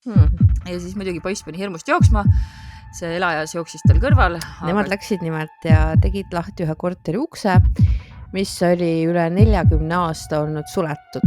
Ja siis muidugi poiss pani hirmust jooksma. See elajas jooksis tal kõrval. Nemad läksid nimelt ja tegid lahti ühe korteri ukse, mis oli üle 40 aasta olnud suletud.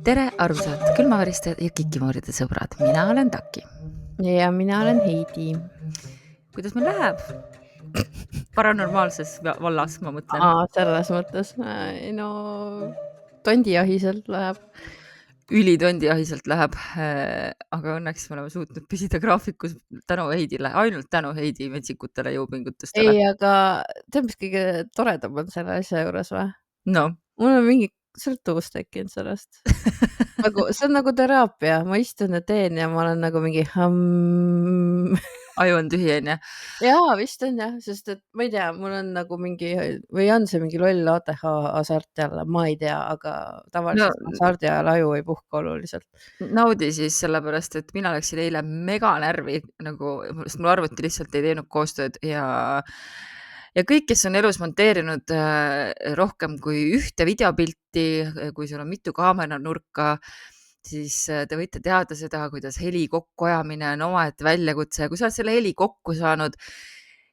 Tere, armsad külmaväristajad ja kikimooride sõbrad. Mina olen Taki. Ja mina olen Heidi. Kuidas meil läheb? Paranormaalses vallas, ma mõtlen. Selles mõttes. No, tondijahiselt läheb. Ülitondijahiselt läheb, aga õnneks me oleme suutnud püsida graafikus tänu Heidile, ainult tänu Heidi metsikutele jõupingutustele. Ei, aga tead, mis kõige toredam on selle asja juures või? No. Mul on mingi sõltuvus tekkinud sellest. See on nagu teraapia, ma istun ja teen ja ma olen nagu mingi aju on tühi, on ja? Jaa, vist on jah, sest et ma ei tea, mul on nagu mingi, või on see mingi loll ATH hasart jälle, ma ei tea, aga tavaliselt hasardi ajal aju ei puhka oluliselt. Naudi siis sellepärast, et mina läksin eile mega närvi, nagu mul arvuti lihtsalt ei teinud koostööd ja kõik, kes on elus monteerinud rohkem kui ühte videopilti, kui sul on mitu kaameranurka, siis te võite teada seda, kuidas heli kokkuajamine on omaette väljakutse. Kui sa oled selle heli kokku saanud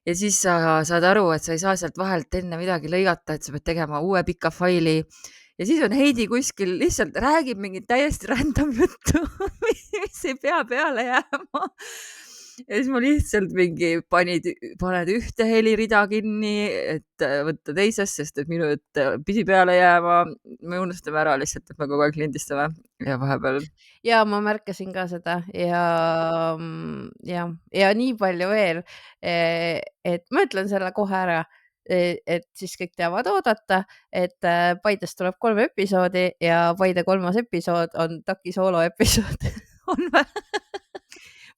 ja siis sa saad aru, et sa ei saa sealt vahelt enne midagi lõigata, et sa pead tegema uue pika faili ja siis on Heidi kuskil lihtsalt räägib mingit täiesti random juttu, mis ei pea peale jääma. Ja siis ma lihtsalt mingi paned ühte helirida kinni, et võtta teisest, sest et minu jutt pidi peale jääma. Me unustame ära lihtsalt, et me kogu aeg lindistame ja vahepeal. Ja ma märkasin ka seda ja nii palju veel, et ma ütlen selle kohe ära, et siis kõik teavad oodata, et Paidest tuleb 3 episoodi ja Paide 3. episood on Taki soolo episood. On või?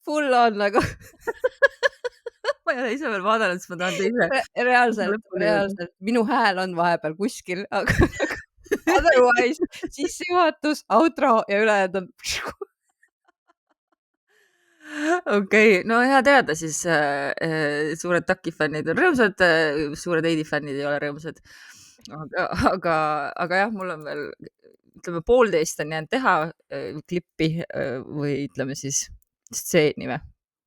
Full on nagu. Ma ei ole ise veel vaadanud, siis ma tahan teise. Reaalselt. Minu hääl on vahepeal kuskil, aga otherwise sissejuhatus, outro ja ülejäänud on. Okei, no hea teada, siis suured Taki fännid on rõõmsad, suured Heidi fännid ei ole rõõmsad. Aga jah, mul on veel, ütleme, 1,5 on jäänud teha klippi või ütleme siis stseeni või?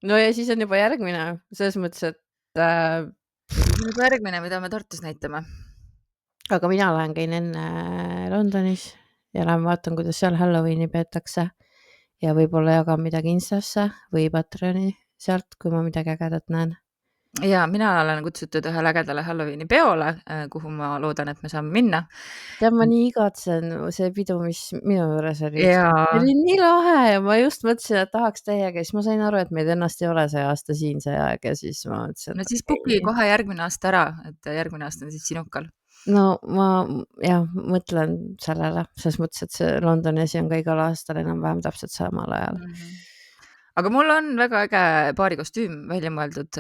No ja siis on juba järgmine, selles mõttes, et juba järgmine, mida me Tartus näitame. Aga mina käin enne Londonis ja lähen vaatan, kuidas seal Halloweeni peetakse ja võib-olla jagan midagi Instasse või Patreoni sealt, kui ma midagi ägedat näen. Ja mina olen kutsutud ühele ägedale Halloweeni peole, kuhu ma loodan, et me saame minna. Tead, ma nii igatsen see pidu, mis minu juures oli. Oli nii lahe ja ma just mõtlesin, et tahaks teiega, siis ma sain aru, et meid ennast ei ole see aasta siin see aeg ja siis ma mõtlesin. No siis puki kohe järgmine aasta ära, et järgmine aasta on siis sinukal. No ma mõtlen sellele, selles mõttes, et see Londoni asi on ka igal aastal enam-vähem täpselt samal ajal. Aga mul on väga äge baarikostüüm välja mõeldud.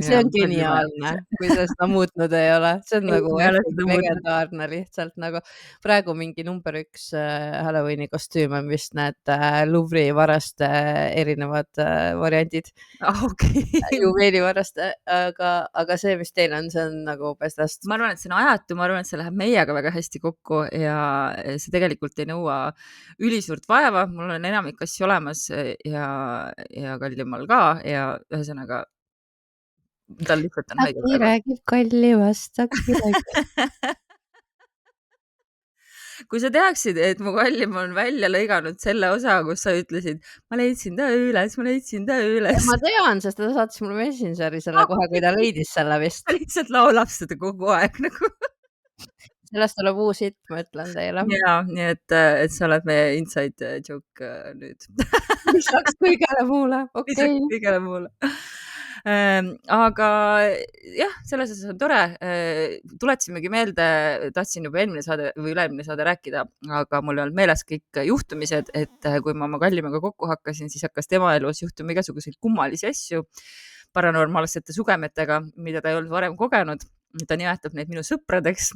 See on geniaalne, kui sa seda muutnud ei ole. See on nagu legendaarne lihtsalt nagu praegu mingi number 1 Halloweeni kostüüm on vist need Louvre'i varaste erinevad variandid. Okay. Juveelivaraste, aga see, mis teil on, see on nagu bestast. Ma arvan, et see on ajatu, ma arvan, et see läheb meiega väga hästi kokku ja see tegelikult ei nõua ülisuurt vaeva. Mul on enamik asju olemas ja kallimal ka ja ühesõnaga tal lihtsalt on haigelt. Taki räägib kallimast, Taki räägib. Kui sa teaksid, et mu kallim on välja lõiganud selle osa, kus sa ütlesid, ma leidsin ta üles. Ma tean, sest ta saatis mulle Messengeri selle kohe, kui ta leidis selle vist. Ta lihtsalt laulab seda kogu aeg nagu. Sellest tuleb uus hitt, ma ütlen teile. Ja, nii et sa oled meie inside joke nüüd. Lisaks kõigele muule. Lisaks kõigele muule. Aga jah, selles osas on tore. Tuletsimegi meelde, tahtsin juba eelmine saade või üle-eelmine saade rääkida, aga mul ei olnud meeles kõik juhtumised, et kui ma oma kallimaga kokku hakkasin, siis hakkas tema elus juhtuma igasuguseid kummalisi asju paranormaalsete sugemetega, mida ta ei olnud varem kogenud. ta nimetab neid minu sõpradeks,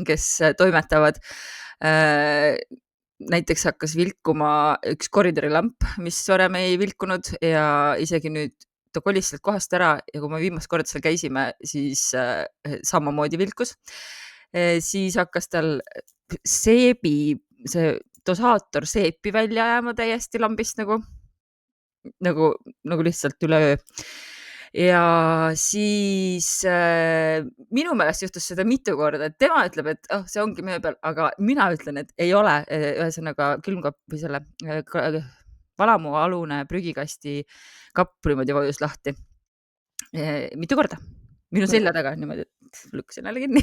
kes toimetavad. Näiteks hakkas vilkuma üks koridorilamp, mis varem ei vilkunud ja isegi nüüd ta kolis sealt kohast ära ja kui me viimast korda seal käisime, siis samamoodi vilkus. Siis hakkas tal see dosaator seepi välja jääma täiesti lambist nagu lihtsalt üleöö. Ja siis minu meelest juhtus seda mitu korda, et tema ütleb, et see ongi mööbel, aga mina ütlen, et ei ole. Ühesõnaga külmkapp või selle valamu alune prügikasti kapp niimoodi vajus lahti. Mitu korda. Minu selja taga niimoodi, et lükkasin jälle kinni.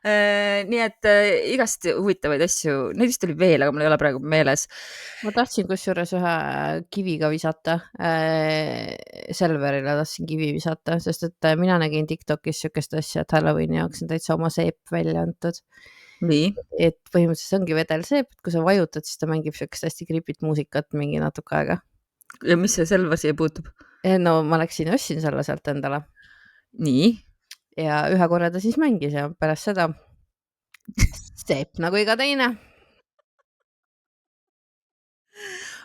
Nii et igast huvitavaid asju, neid vist oli veel, aga mul ei ole praegu meeles. Ma tahtsin kusjuures ühe kiviga visata, Selverile tahtsin kivi visata, sest et mina nägin TikTokis siukest asja, et Halloweeni jaoks on täitsa oma seep välja antud. Nii. Et põhimõtteliselt ongi vedel seep, et kui sa vajutad, siis ta mängib siukest hästi creepy't muusikat mingi natuke aega. Ja mis see Selver siia puutub? No ma läksin ja ostsin selle sealt endale. Nii. Ja ühe korra ta siis mängis ja pärast seda seep nagu iga teine.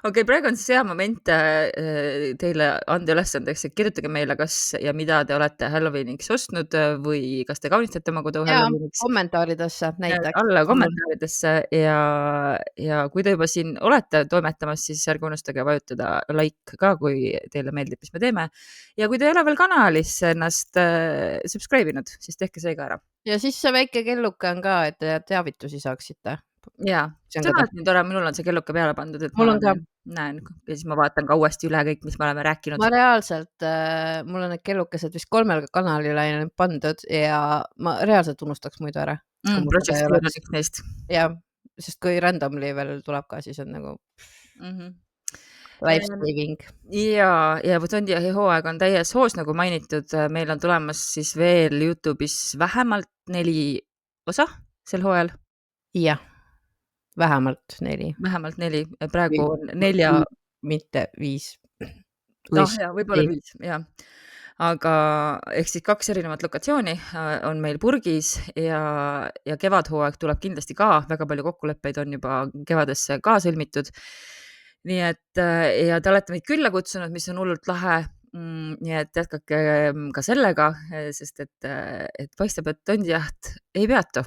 Okei, praegu on siis hea moment teile anda ülesandeks, et kirjutage meile, kas ja mida te olete Halloweeniks ostnud või kas te kaunistate oma kodu Halloweeniks. Kommentaaridesse näiteks. Alla kommentaaridesse ja kui te juba siin olete toimetamas, siis ärge unustage vajutada like ka, kui teile meeldib, mis me teeme. Ja kui te ei ole veel kanalis ennast subscribe inud, siis tehke see ka ära. Ja siis see väike kelluke on ka, et teavitusi saaksite. Jaa, see on nii tore, minul on see kelluke peale pandud, et mul on ka. Näen ja siis ma vaatan ka uuesti üle kõik, mis me oleme rääkinud. Ma reaalselt, mul on need kellukesed vist 3 kanalile pandud ja ma reaalselt unustaks muidu ära. Project Zero on üks neist. Jah, sest kui randomly veel tuleb ka, siis on nagu life saving. Ja Tondi ja hooaeg on täies hoos, nagu mainitud. Meil on tulemas siis veel YouTube'is vähemalt 4 osa sel hooajal. Jah. Vähemalt 4. Vähemalt 4. Praegu on 4. Mitte 5. Ja võib-olla 5, jah. Aga ehk siis 2 erinevat lokatsiooni on meil purgis ja kevadhooaeg tuleb kindlasti ka. Väga palju kokkuleppeid on juba kevadesse ka sõlmitud. Nii et ja te olete meid külla kutsunud, mis on hullult lahe. Nii et jätkake ka sellega, sest et paistab, et tondijaht ei peatu.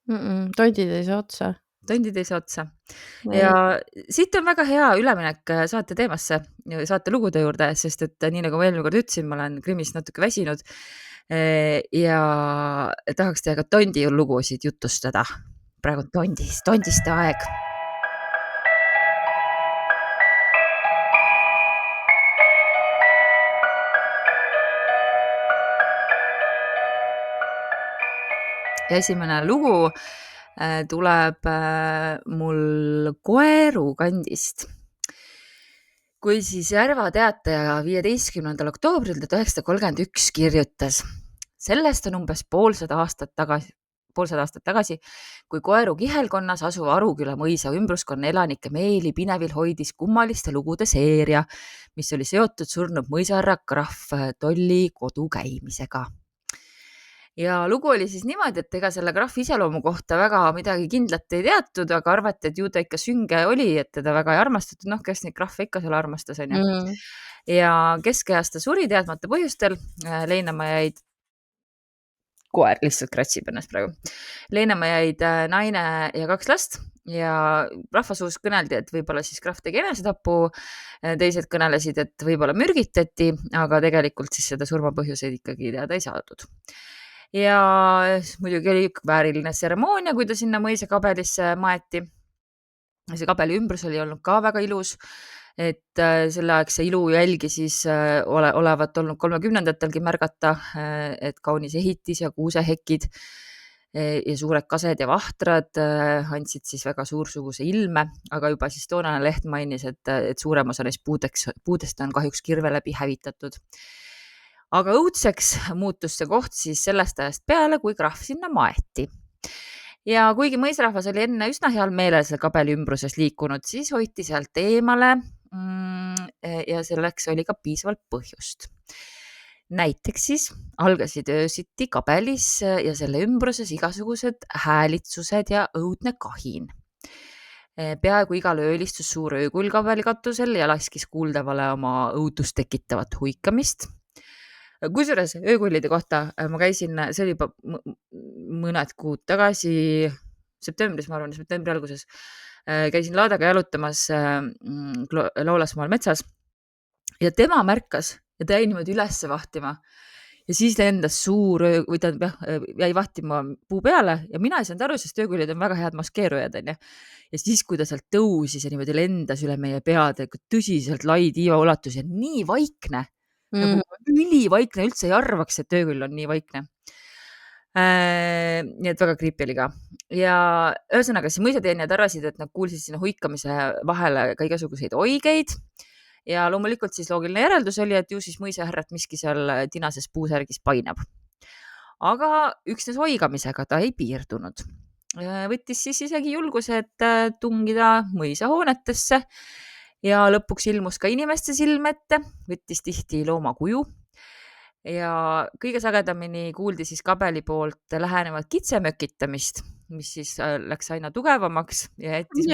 Tondid ei saa otsa. Tondid ei saa otsa. Ja siit on väga hea üleminek saate teemasse, saate lugude juurde, sest et nii nagu ma eelmine kord ütlesin, ma olen Krimist natuke väsinud ja tahaks teha ka Tondi lugusid jutustada. Praegu tondiste aeg. Ja esimene lugu tuleb mul Koeru kandist. Kui siis Järva Teataja 15. oktoobril 1931 kirjutas. Sellest on umbes poolsada aastat tagasi, kui Koeru kihelkonnas asuva Aruküla mõisa ümbruskonna elanike meeli pinevil hoidis kummaliste lugude seeria, mis oli seotud surnud mõisarra krahv Tolli kodu käimisega. Ja lugu oli siis niimoodi, et ega selle krahvi iseloomu kohta väga midagi kindlat ei teatud, aga arvati, et ju ta ikka sünge oli, et teda väga ei armastatud. Kes neid krahve ikka seal armastas, on ju. Ja keskeas ta suri teadmata põhjustel. Leinama jäid, koer lihtsalt kratsib ennast praegu. Leinama jäid naine ja 2 last ja rahvasuus kõneldi, et võib-olla siis krahv tegi enesetapu. Teised kõnelesid, et võib-olla mürgitati, aga tegelikult siis seda surmapõhjuseid ikkagi teada ei saadud. Ja muidugi oli vääriline tseremoonia, kui ta sinna mõisa kabelisse maeti. See kabeli ümbrus oli olnud ka väga ilus, et selleaegse ilu jälgi siis olevat olnud 30-ndatelgi märgata, et kaunis ehitis ja kuusehekid ja suured kased ja vahtrad andsid siis väga suursuguse ilme, aga juba siis toonane leht mainis, et suurem osa neist puudest on kahjuks kirve läbi hävitatud. Aga õudseks muutus see koht siis sellest ajast peale, kui krahv sinna maeti. Ja kuigi mõisrahvas oli enne üsna heal meelel selle kabeli ümbruses liikunud, siis hoiti sealt eemale ja selleks oli ka piisavalt põhjust. Näiteks siis algasid öösiti kabelis ja selle ümbruses igasugused häälitsused ja õudne kahin. Peaaegu igal ööl istus suur öökull kabeli katusel ja laskis kuuldavale oma õudust tekitavat huikamist. Kusjuures öökullide kohta ma käisin, see oli juba mõned kuud tagasi, septembris, ma arvan, septembri alguses, käisin laadaga jalutamas Laulasmaal metsas ja tema märkas ja ta jäi niimoodi ülesse vahtima. Ja siis lendas suur või tähendab jäi vahtima puu peale ja mina ei saanud aru, sest öökullid on väga head maskeerujad, onju. Ja siis, kui ta sealt tõusis ja niimoodi lendas üle meie peade, tõsiselt lai tiiva ulatus ja nii vaikne, nagu ülivaikne, üldse ei arvaks, et öökull on nii vaikne. Nii et väga creepy oli ka. Ja ühesõnaga siis mõisateenijad arvasid, et nad kuulsid sinna huikamise vahele ka igasuguseid oigeid. Ja loomulikult siis loogiline järeldus oli, et ju siis mõisahärrat miski seal tinases puusärgis painab. Aga üksnes oigamisega ta ei piirdunud. Võttis siis isegi julguse, et tungida mõisahoonetesse ja lõpuks ilmus ka inimeste silme ette, võttis tihti looma kuju. Ja kõige sagedamini kuuldi siis kabeli poolt lähenevat kitsemökitamist, mis siis läks aina tugevamaks ja jättis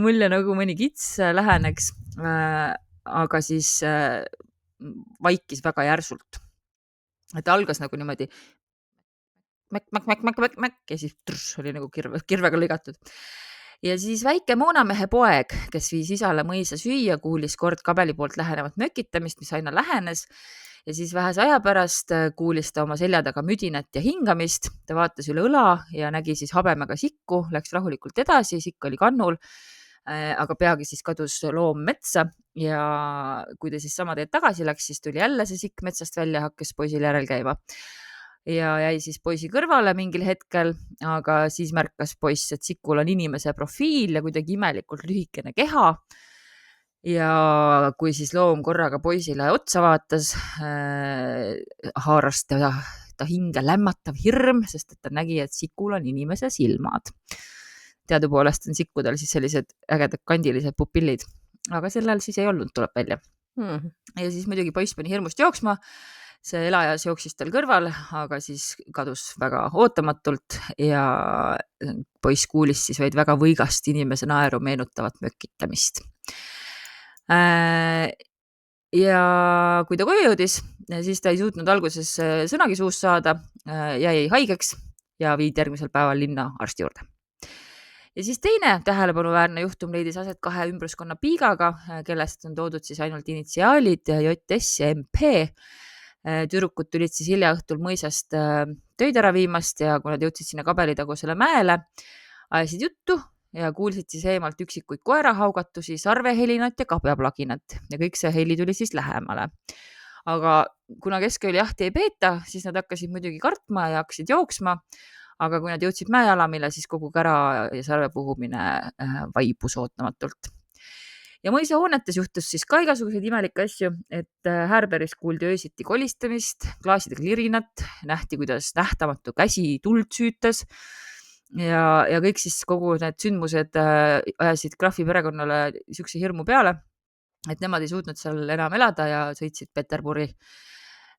mulje nagu mõni kits läheneks, aga siis vaikis väga järsult. Et algas nagu niimoodi mäk ja siis oli nagu kirvega lõigatud. Ja siis väike moonamehe poeg, kes viis isale mõisa süüa, kuulis kord kabeli poolt lähenevat mökitamist, mis aina lähenes. Ja siis vähese aja pärast kuulis ta oma selja taga müdinat ja hingamist. Ta vaatas üle õla ja nägi siis habemega sikku, läks rahulikult edasi, sikk oli kannul, aga peagi siis kadus loom metsa. Ja kui ta siis sama teed tagasi läks, siis tuli jälle see sikk metsast välja, hakkas poisil järel käima. Ja jäi siis poisi kõrvale mingil hetkel, aga siis märkas poiss, et sikul on inimese profiil ja kuidagi imelikult lühikene keha. Ja kui siis loom korraga poisile otsa vaatas, haaras ta hinge lämmatav hirm, sest et ta nägi, et sikul on inimese silmad. Teadupoolest on sikkudel siis sellised ägedad kandilised pupillid, aga sellel siis ei olnud, tuleb välja. Ja siis muidugi poiss pani hirmust jooksma. See elajas jooksis tal kõrval, aga siis kadus väga ootamatult ja poiss kuulis siis vaid väga võigast inimese naeru meenutavat mökitamist. Ja kui ta koju jõudis, siis ta ei suutnud alguses sõnagi suust saada, jäi haigeks ja viidi järgmisel päeval linna arsti juurde. Ja siis teine tähelepanuväärne juhtum leidis aset 2 ümbruskonna piigaga, kellest on toodud siis ainult initsiaalid JS ja MP. Tüdrukud tulid siis hilja õhtul mõisast töid ära viimast ja kui nad jõudsid sinna kabelitagusele mäele, ajasid juttu ja kuulsid siis eemalt üksikuid koerahaugatusi, sarvehelinat ja kabjaplaginat ja kõik see heli tuli siis lähemale. Aga kuna keskööl jahti ei peeta, siis nad hakkasid muidugi kartma ja hakkasid jooksma, aga kui nad jõudsid mäealamile, siis kogu kära ja sarve puhumine vaibus ootamatult. Ja mõisahoonetes juhtus siis ka igasuguseid imelikke asju, et häärberis kuuldi öösiti kolistamist, klaasidega lirinat, nähti, kuidas nähtamatu käsi tuld süütas ja kõik siis kogu need sündmused ajasid Graffi perekonnale niisuguse hirmu peale, et nemad ei suutnud seal enam elada ja sõitsid Peterburi.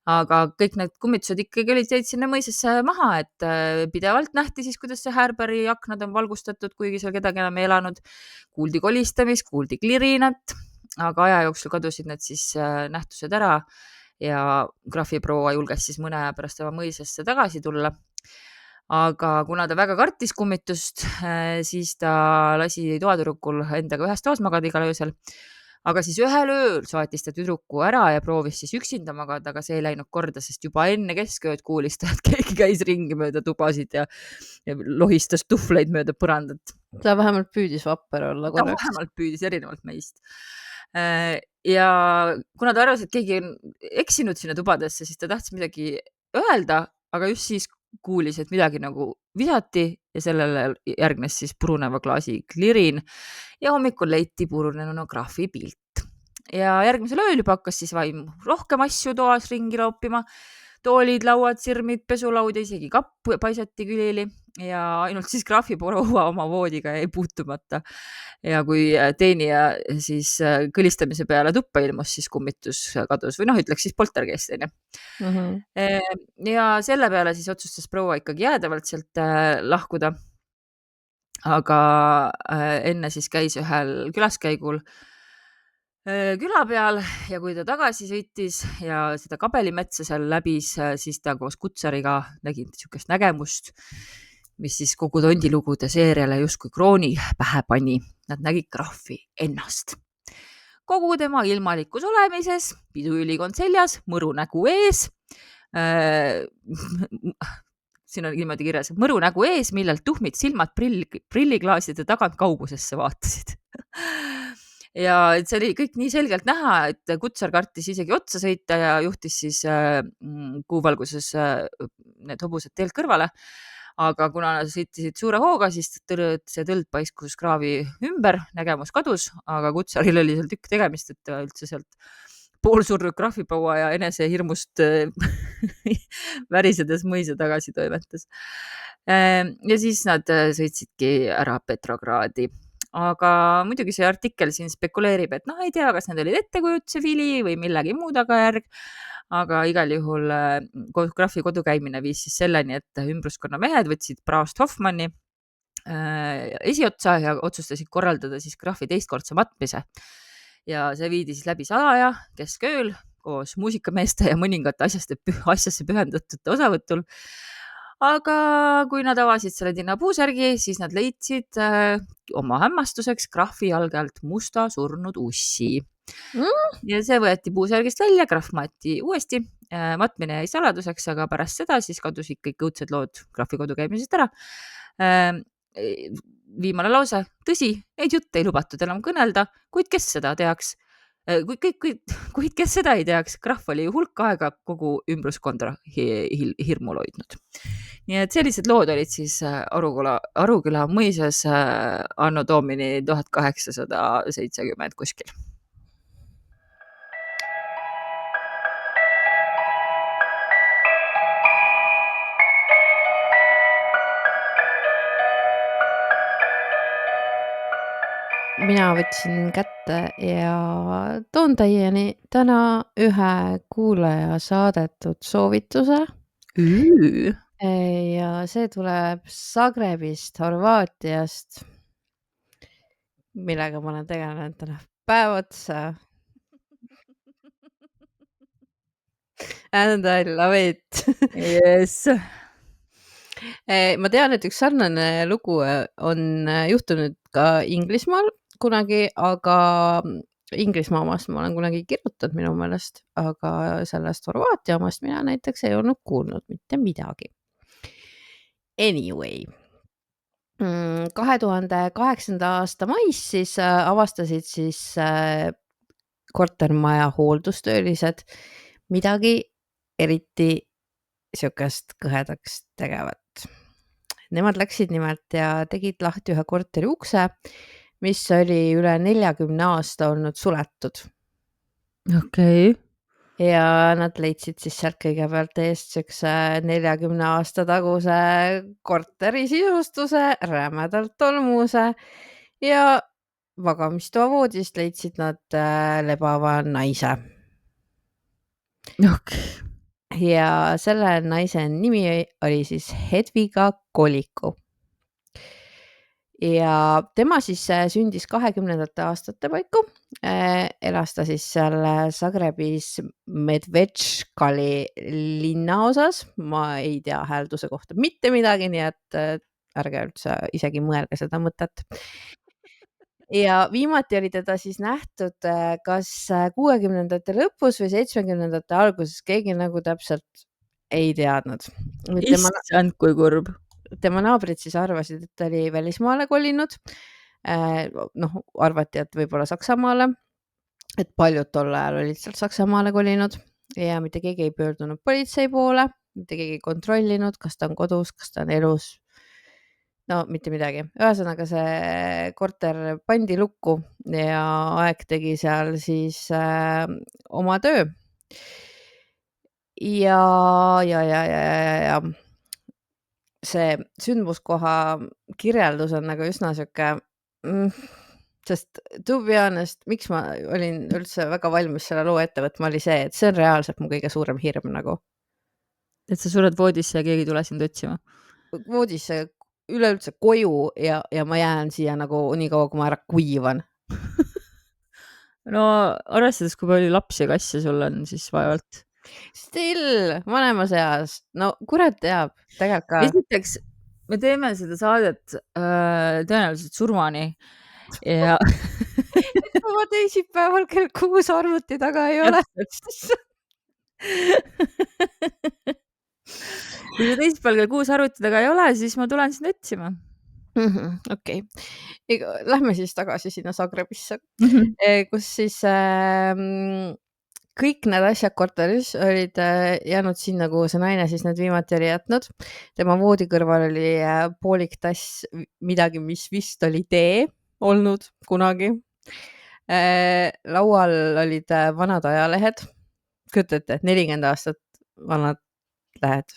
Aga kõik need kummitused ikkagi jäid sinna mõisasse maha, et pidevalt nähti siis, kuidas see Härberi aknad on valgustatud, kuigi seal kedagi enam ei elanud. Kuuldi kolistamist, kuuldi klirinat, aga aja jooksul kadusid need siis nähtused ära ja Graffi proua julges siis mõne aja pärast oma mõisasse tagasi tulla. Aga kuna ta väga kartis kummitust, siis ta lasi toatüdrukul endaga ühes toas magada igal öösel. Aga siis ühel ööl saatis ta tüdruku ära ja proovis siis üksinda magada, aga see ei läinud korda, sest juba enne keskööd kuulis ta, et keegi käis ringi mööda tubasid ja lohistas tuhvleid mööda põrandat. Ta vähemalt püüdis vapper olla korraks. Ta vähemalt püüdis erinevalt meist. Ja kuna ta arvas, et keegi on eksinud sinna tubadesse, siis ta tahtis midagi öelda, aga just siis kuulis, et midagi nagu visati ja sellele järgnes siis puruneva klaasi klirin ja hommikul leiti purunenuna Graffi pilt. Ja järgmisel ööl juba hakkas siis vaim rohkem asju toas ringi loopima. Toolid, lauad, sirmid, pesulaud ja isegi kapp paisati külili. ja ainult siis graafiproua oma voodiga jäi puutumata. Ja kui teenija siis kõlistamise peale tuppa ilmus, siis kummitus kadus või ütleks siis poltergeist, onju. Ja selle peale siis otsustas proua ikkagi jäädavalt sealt lahkuda. Aga enne siis käis ühel külaskäigul küla peal ja kui ta tagasi sõitis ja seda kabelimetsa seal läbis, siis ta koos kutsariga nägi niisugust nägemust, mis siis kogu tondilugude seeriale justkui krooni pähe pani. Nad nägid krahvi ennast. Kogu tema ilmalikus olemises, piduülikond seljas, mõru nägu ees. Siin on niimoodi kirjas, mõru nägu ees, millelt tuhmid silmad prilliklaaside tagant kaugusesse vaatasid. Ja see oli kõik nii selgelt näha, et kutsar kartis isegi otsa sõita ja juhtis siis kuuvalguses need hobused teelt kõrvale. Aga kuna nad sõitisid suure hooga, siis see tõld paiskus kraavi ümber, nägemus kadus, aga kutsaril oli seal tükk tegemist, et ta üldse sealt poolsurnud krahviproua ja enese hirmust värisedes mõisa tagasi toimetas. Ja siis nad sõitsidki ära Petrogradi. Aga muidugi see artikkel siin spekuleerib, et ei tea, kas need olid ettekujutuse vili või millegi muu tagajärg, aga igal juhul graafi kodu käimine viis siis selleni, et ümbruskonna mehed võtsid Braust Hoffmanni esiotsa ja otsustasid korraldada siis graafi teistkordse matmise. Ja see viidi siis läbi salaja keskööl koos muusikameeste ja mõningate asjasse pühendatute osavõtul. Aga kui nad avasid selle tinna puusärgi, siis nad leidsid oma hämmastuseks graafi jalge alt musta surnud ussi. Ja see võeti puusärgist välja, graaf maeti uuesti. Matmine jäi saladuseks, aga pärast seda siis kadusid kõik õudsed lood graafi kodu käimisest ära. Viimane lause, tõsi, neid jutte ei lubatud enam kõnelda, kuid kes seda teaks? Kuid kes seda ei teaks, graaf oli hulk aega kogu ümbruskonda hirmul hoidnud. Nii et sellised lood olid siis Aruküla mõisas anno domini 1870 kuskil. Mina võtsin kätte ja toon teieni täna ühe kuulaja saadetud soovituse. Ja see tuleb Zagrebist, Horvaatiast, millega ma olen tegelenud täna päev otsa. And I love it. Yes. Ma tean, et üks sarnane lugu on juhtunud ka Inglismaal kunagi, aga Inglismaa omast ma olen kunagi kirjutanud minu meelest, aga sellest Horvaatia omast mina näiteks ei olnud kuulnud mitte midagi. Anyway, 2008. aasta mais siis avastasid siis kortermaja hooldustöölised midagi eriti siukest kõhedaks tegevat. Nemad läksid nimelt ja tegid lahti ühe korteri ukse, mis oli üle 40 aasta olnud suletud. Okei. Ja nad leidsid siis sealt kõigepealt eest siukse 40 aasta taguse korteri sisustuse, rämedalt tolmuse ja magamistoa voodist leidsid nad lebava naise. Okay. Ja selle naise nimi oli siis Hedviga Koliku. Ja tema siis sündis 20. aastate paiku. Elas ta siis seal Zagrebis Medvedškali linnaosas. Ma ei tea häälduse kohta mitte midagi, nii et ärge üldse isegi mõelge seda mõtet. Ja viimati oli teda siis nähtud kas 60ndate lõpus või 70ndate alguses, keegi nagu täpselt ei teadnud. Issand, kui kurb. Tema naabrid siis arvasid, et ta oli välismaale kolinud. Arvati, et võib-olla Saksamaale, et paljud tol ajal olid sealt Saksamaale kolinud ja mitte keegi ei pöördunud politsei poole, mitte keegi ei kontrollinud, kas ta on kodus, kas ta on elus. No mitte midagi. Ühesõnaga see korter pandi lukku ja aeg tegi seal siis oma töö. Ja see sündmuskoha kirjeldus on nagu üsna sihuke sest to be honest, miks ma olin üldse väga valmis selle loo ette võtma, oli see, et see on reaalselt mu kõige suurem hirm nagu. Et sa sured voodisse ja keegi ei tule sind otsima. Voodisse üleüldse koju ja ma jään siia nagu nii kaua, kui ma ära kuivan. No arvestades, kui palju lapsi ja kasse sul on, siis vaevalt. Still, vanemas eas. No kurat teab, tegelikult ka. Esiteks, me teeme seda saadet tõenäoliselt surmani ja ma teisipäeval kell 6 arvuti taga ei ole. Kui sa teisipäeval kell 6 arvuti taga ei ole, siis ma tulen sind otsima. Okei. Lähme siis tagasi sinna Zagrebisse, kus siis kõik need asjad korteris olid jäänud sinna, kuhu see naine siis need viimati oli jätnud. Tema voodi kõrval oli poolik tass midagi, mis vist oli tee olnud kunagi. Laual olid vanad ajalehed. Kujutate, 40 aastat vanad lehed.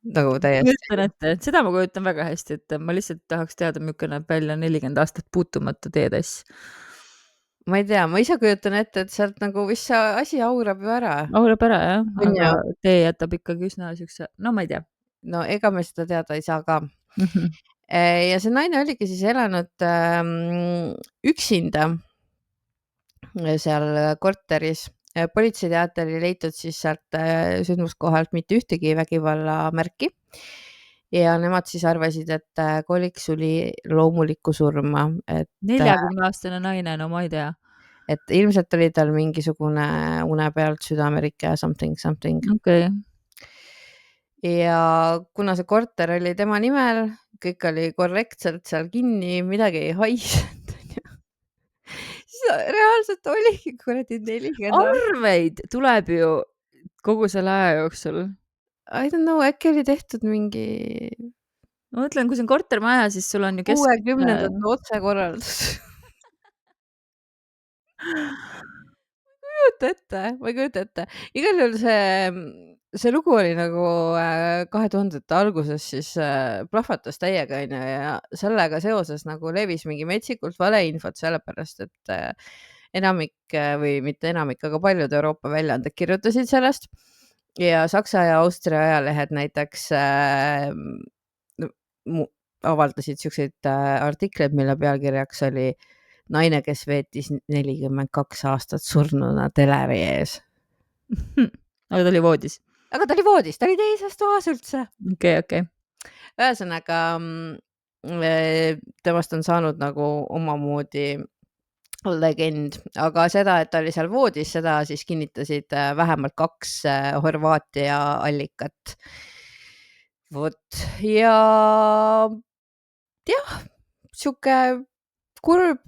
Nagu täiesti. Seda ma kujutan väga hästi, et ma lihtsalt tahaks teada, milline näeb välja 40 aastat puutumata teetass. Ma ei tea, ma ise kujutan ette, et sealt nagu vist see asi aurab ju ära. Aurab ära, jah. Aga tee jätab ikkagi üsna siukse, no ma ei tea. No ega me seda teada ei saa ka. Ja see naine oligi siis elanud üksinda seal korteris. Politseiteatel oli leitud siis sealt sündmuskohalt mitte ühtegi vägivallamärki ja nemad siis arvasid, et kolik suli loomulikku surma. 40-aastane naine, no ma ei tea. Et ilmselt oli tal mingisugune une pealt südamerike something. Okay. Ja kuna see korter oli tema nimel, kõik oli korrektselt seal kinni, midagi ei haisnud. Reaalselt oligi kuradi 40. Arveid tuleb ju kogu selle aja jooksul. I don't know, äkki oli tehtud mingi... Ma mõtlen, kui see on kortermaja, siis sul on ju 60. otsekorraldus. Ma ei kujuta ette. Igal juhul see lugu oli nagu 2000-te alguses siis plahvatas täiega ja sellega seoses nagu levis mingi metsikult valeinfot, sellepärast et enamik või mitte enamik, aga paljud Euroopa väljaanded kirjutasid sellest ja Saksa ja Austria ajalehed näiteks avaldasid siukseid artikleid, mille pealkirjaks oli naine, kes veetis 42 aastat surnuna teleri ees. Aga ta oli voodis? Aga ta oli voodis, ta oli teises toas üldse. Okay. Ühesõnaga, temast on saanud nagu omamoodi legend, aga seda, et ta oli seal voodis, seda siis kinnitasid vähemalt 2 Horvaatia allikat. Vot, ja jah, siuke kurb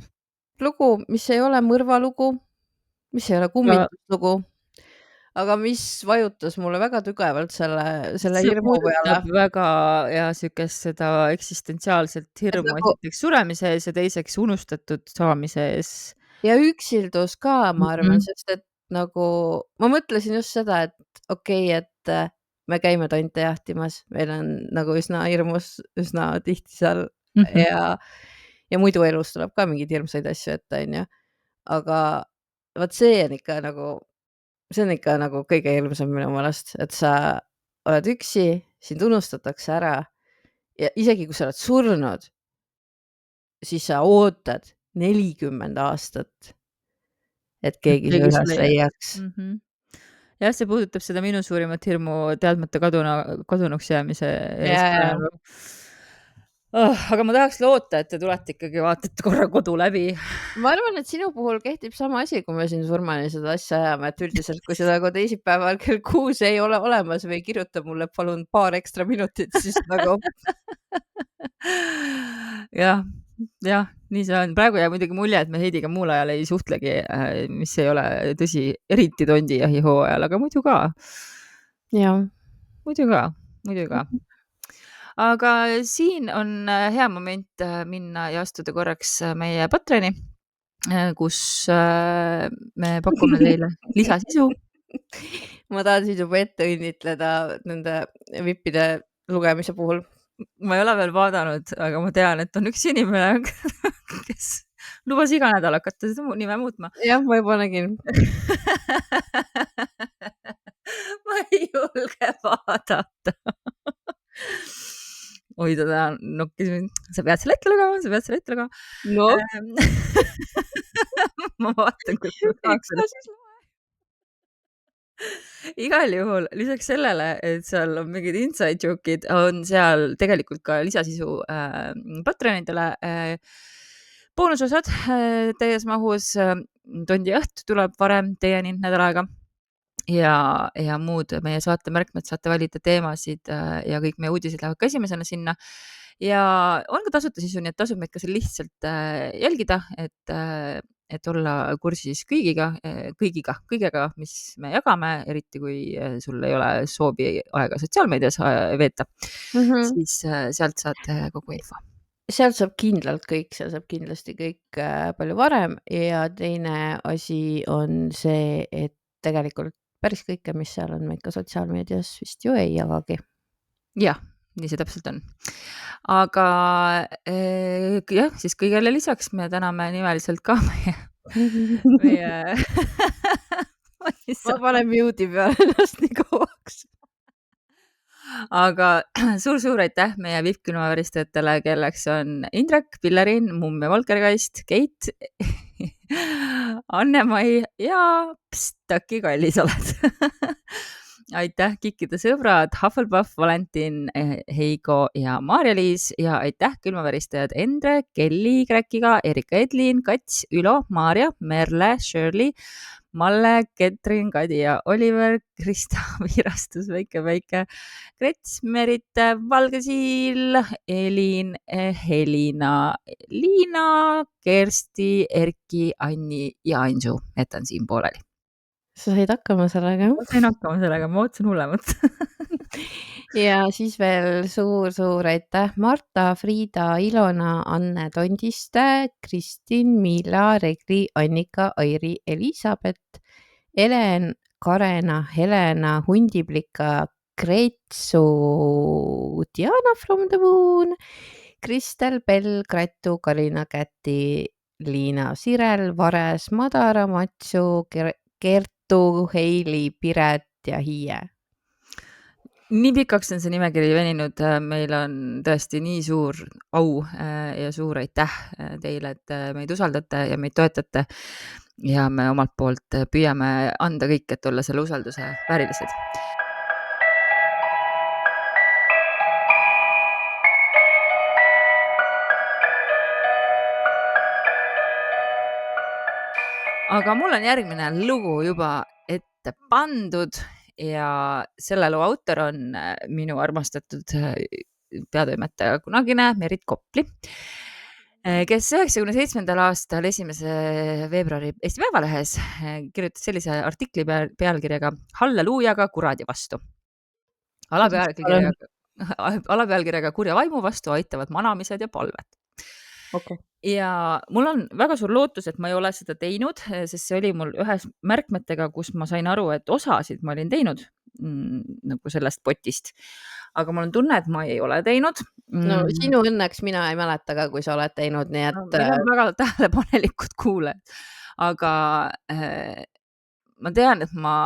lugu, mis ei ole mõrvalugu, mis ei ole kummituslugu, aga mis vajutas mulle väga tugevalt selle hirmu peale. Väga ja siukest seda eksistentsiaalselt hirmu esiteks suremise ees ja teiseks unustatud saamise ees. Ja üksildus ka, ma arvan, sest et nagu ma mõtlesin just seda, et okei, et me käime tonte jahtimas, meil on nagu üsna hirmus, üsna tihti seal ja muidu elus tuleb ka mingeid hirmsaid asju ette, on ju. Aga vaat see on ikka nagu kõige hirmsam minu meelest, et sa oled üksi, sind unustatakse ära ja isegi kui sa oled surnud, siis sa ootad 40 aastat, et keegi su üles leiaks. Jah, see puudutab seda minu suurimat hirmu teadmata kadunuks jäämise eest. Aga ma tahaks loota, et te tulete ikkagi vaatate korra kodu läbi. Ma arvan, et sinu puhul kehtib sama asi, kui me siin surmani seda asja ajame, et üldiselt, kui seda teisipäeval kell 6 ei ole olemas või kirjuta mulle palun paar ekstra minutit, siis nagu... jah, nii see on. Praegu jääb muidugi mulje, et me Heidiga muul ajal ei suhtlegi, mis ei ole tõsi, eriti tondijahi hooajal, aga muidu ka. Jah. Muidu ka. Aga siin on hea moment minna ja astuda korraks meie Patreoni, kus me pakume teile lisasisu. Ma tahan siis juba ette õnnitleda nende vippide lugemise puhul. ma ei ole veel vaadanud, aga ma tean, et on üks inimene, kes lubas iga nädal hakata seda nime muutma. jah, ma juba nägin. ma ei julge vaadata. oi, ta nokkis mind. Sa pead selle ette lugema, sa pead selle ette lugema. no, ma vaatan, kus ma saaks eks sa siis loe. igal juhul lisaks sellele, et seal on mingid inside joke'id, on seal tegelikult ka lisasisu Patreonidele boonusosad täies mahus. Tondi õht tuleb varem teieni nädal aega ja muud meie saate märkmed, saate valida teemasid ja kõik meie uudised lähevad ka esimesena sinna. Ja on ka tasuta sisu, nii et tasub meid ka seal lihtsalt jälgida, et olla kursis kõigega, mis me jagame, eriti kui sul ei ole soovi aega sotsiaalmeedias veeta, siis sealt saad kogu info. Sealt saab kindlalt kõik, seal saab kindlasti kõik palju varem ja teine asi on see, et tegelikult päris kõike, mis seal on, me ikka sotsiaalmeedias vist ju ei jagagi. Jah, nii see täpselt on. Aga jah, siis kõigele lisaks me täname nimeliselt ka meie ma panen mute'i peale ennast nii kauaks. aga suur aitäh meie VIP-külmaväristajatele, kelleks on Indrek, Pillerin, Mumm ja Volkergeist, Keit, Anne-Mai ja Taki Kallis oled. aitäh Kikkide sõbrad, Hufflepuff, Valentin, Heigo ja Maarja-Liis ja aitäh külmaväristajad Endre, Kelly, Kräkiga, Erika Edlin, Kats, Ülo, Maarja, Merle, Shirley, Malle, Ketrin, Kadi ja Oliver, Krista, Virastus, Väike, Krets, Merite, Valge Siil, Elin, Helina, Liina, Kersti, Erki, Anni ja Anju, jätan siin pooleli. sa said hakkama sellega? ma sain hakkama sellega, ma ootasin hullemat. ja siis veel suur aitäh Marta, Friida, Ilona, Anne Tondiste, Kristin, Miila, Regli, Annika, Airi, Elisabeth, Helen, Karena, Helena, Hundiplika, Kreetsu, Diana from the Moon, Kristel, Bell, Gratu, Karina, Käti, Liina, Sirel, Vares, Madara, Matsu, Kertu, Heili, Piret ja Hiie. nii pikaks on see nimekiri veninud, meil on tõesti nii suur au ja suur aitäh teile, et meid usaldate ja meid toetate ja me omalt poolt püüame anda kõik, et olla selle usalduse väärilised. aga mul on järgmine lugu juba ette pandud ja selle loo autor on minu armastatud peatoimetaja kunagine Merit Kopli, kes 97. aastal 1. veebruari Eesti Päevalehes kirjutas sellise artikli pealkirjaga Halleluujaga kuradi vastu. Alapealkirjaga kurja vaimu vastu aitavad manamised ja palved. Okay. ja mul on väga suur lootus, et ma ei ole seda teinud, sest see oli mul ühes märkmetega, kus ma sain aru, et osasid ma olin teinud nagu sellest potist, aga mul on tunne, et ma ei ole teinud. no sinu õnneks mina ei mäleta ka, kui sa oled teinud, nii et meil on väga tähelepanelikud kuulajad, aga ma tean, et ma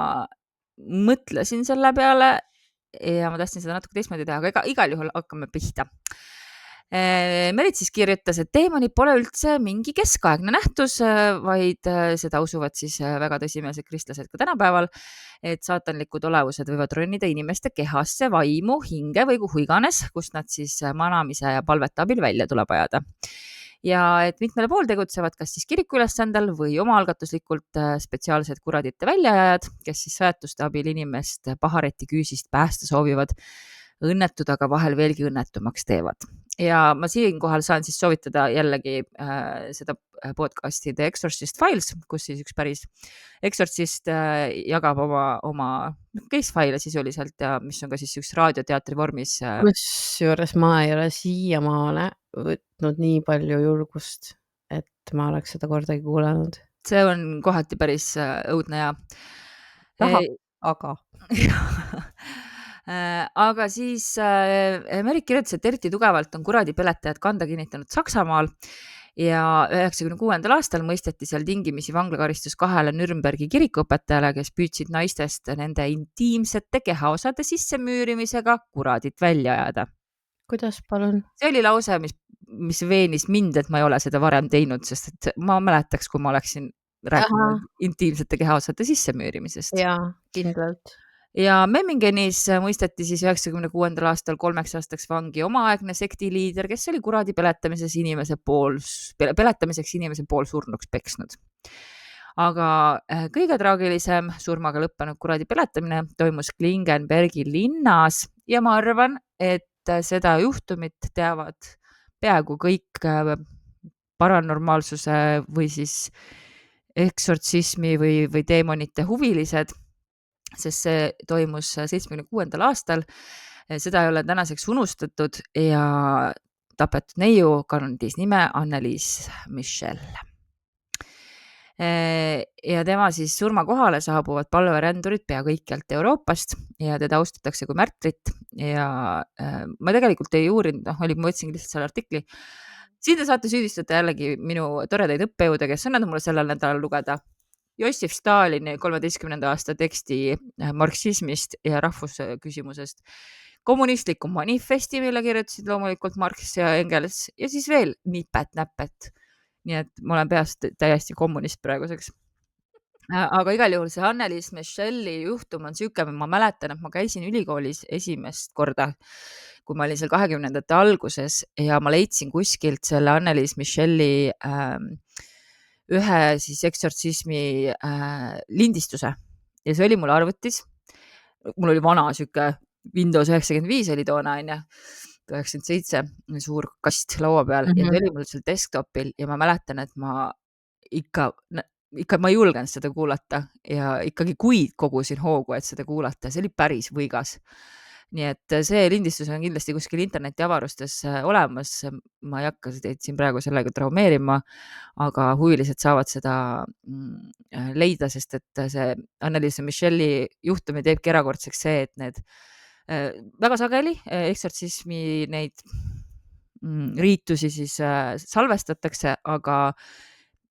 mõtlesin selle peale ja ma tahtsin seda natuke teistmoodi teha, aga igal juhul hakkame pihta. Merit siis kirjutas, et teemonid pole üldse mingi keskaegne nähtus, vaid seda usuvad siis väga tõsimeelsed kristlased ka tänapäeval, et saatanlikud olevused võivad ronnida inimeste kehasse, vaimu, hinge või kuhu iganes, kust nad siis manamise ja palvete abil välja tuleb ajada. Ja et mitmele pool tegutsevad kas siis kiriku ülesandel või omaalgatuslikult spetsiaalsed kuradite väljaajad, kes siis sajatuste abil inimest pahareti küüsist päästa soovivad, õnnetud aga vahel veelgi õnnetumaks teevad. Ja ma siinkohal saan siis soovitada jällegi seda podcasti The Exorcist Files, kus siis üks päris eksortsist jagab oma case file'e sisuliselt ja mis on ka siis üks raadioteatri vormis. Kusjuures ma ei ole siiamaale võtnud nii palju julgust, et ma oleks seda kordagi kuulanud. See on kohati päris õudne ja aga Aga siis Merik kirjutas, et eriti tugevalt on kuradipeletajad kanda kinnitanud Saksamaal ja 96. aastal mõisteti seal tingimisi vanglakaristus 2 Nürnbergi kirikuõpetajale, kes püüdsid naistest nende intiimsete kehaosade sissemüürimisega kuradit välja ajada. Kuidas palun? See oli lause, mis veenis mind, et ma ei ole seda varem teinud, sest et ma mäletaks, kui ma oleksin rääkinud intiimsete kehaosade sissemüürimisest. Jaa, kindlalt. Ja Memmingenis mõisteti siis 96. aastal 3 aastaks vangi omaaegne sektiliider, kes oli kuradi peletamiseks inimese pool surnuks peksnud. Aga kõige traagilisem surmaga lõppenud kuradi peletamine toimus Klingenbergi linnas ja ma arvan, et seda juhtumit teavad peaaegu kõik paranormaalsuse või siis eksortsismi või teemonite huvilised, sest see toimus 76. aastal. Seda ei ole tänaseks unustatud ja tapetud neiu kandis nime Anneliis Michel. Ja tema siis surmakohale saabuvad palverändurid pea kõikjalt Euroopast ja teda austatakse kui märtrit ja ma tegelikult ei uurinud, ma võtsingi lihtsalt selle artikli. Siin te saate süüdistada jällegi minu toredaid õppejõude, kes annavad mulle sellel nädalal lugeda Jossif Stalini 13. aasta teksti marksismist ja rahvusküsimusest, kommunistliku manifesti, mille kirjutasid loomulikult Marx ja Engels ja siis veel nipet-näpet. Nii et ma olen peast täiesti kommunist praeguseks. Aga igal juhul see Anneliis Micheli juhtum on siuke, ma mäletan, et ma käisin ülikoolis esimest korda, kui ma olin seal 20. alguses ja ma leidsin kuskilt selle Anneliis Micheli ühe siis eksortsismi lindistuse ja see oli mul arvutis. Mul oli vana siuke Windows 95 oli toona, 97, suur kast laua peal ja see oli mul seal desktopil ja ma mäletan, et ma ikka ma ei julgenud seda kuulata ja ikkagi kuid kogusin hoogu, et seda kuulata. See oli päris võigas. Nii et see lindistus on kindlasti kuskil interneti avarustes olemas. Ma ei hakka teid siin praegu sellega traumeerima, aga huvilised saavad seda leida, sest et see Anneliis Micheli juhtumi teebki erakordseks see, et need väga sageli eksortsismi neid riitusi siis salvestatakse, aga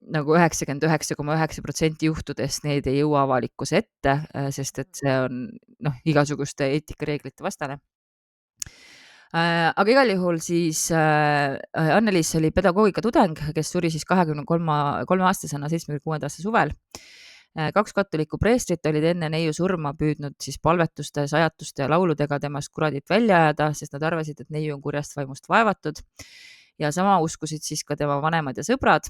nagu 99,9% juhtudest need ei jõua avalikkuse ette, sest et see on igasuguste eetikareeglite vastane. Aga igal juhul siis Anneliis oli pedagoogika tudeng, kes suri siis 23 aastasena 76. aasta suvel. 2 katolikku preestrit olid enne neiu surma püüdnud siis palvetuste, sajatuste ja lauludega temast kuradit välja ajada, sest nad arvasid, et neiu on kurjast vaimust vaevatud. Ja sama uskusid siis ka tema vanemad ja sõbrad.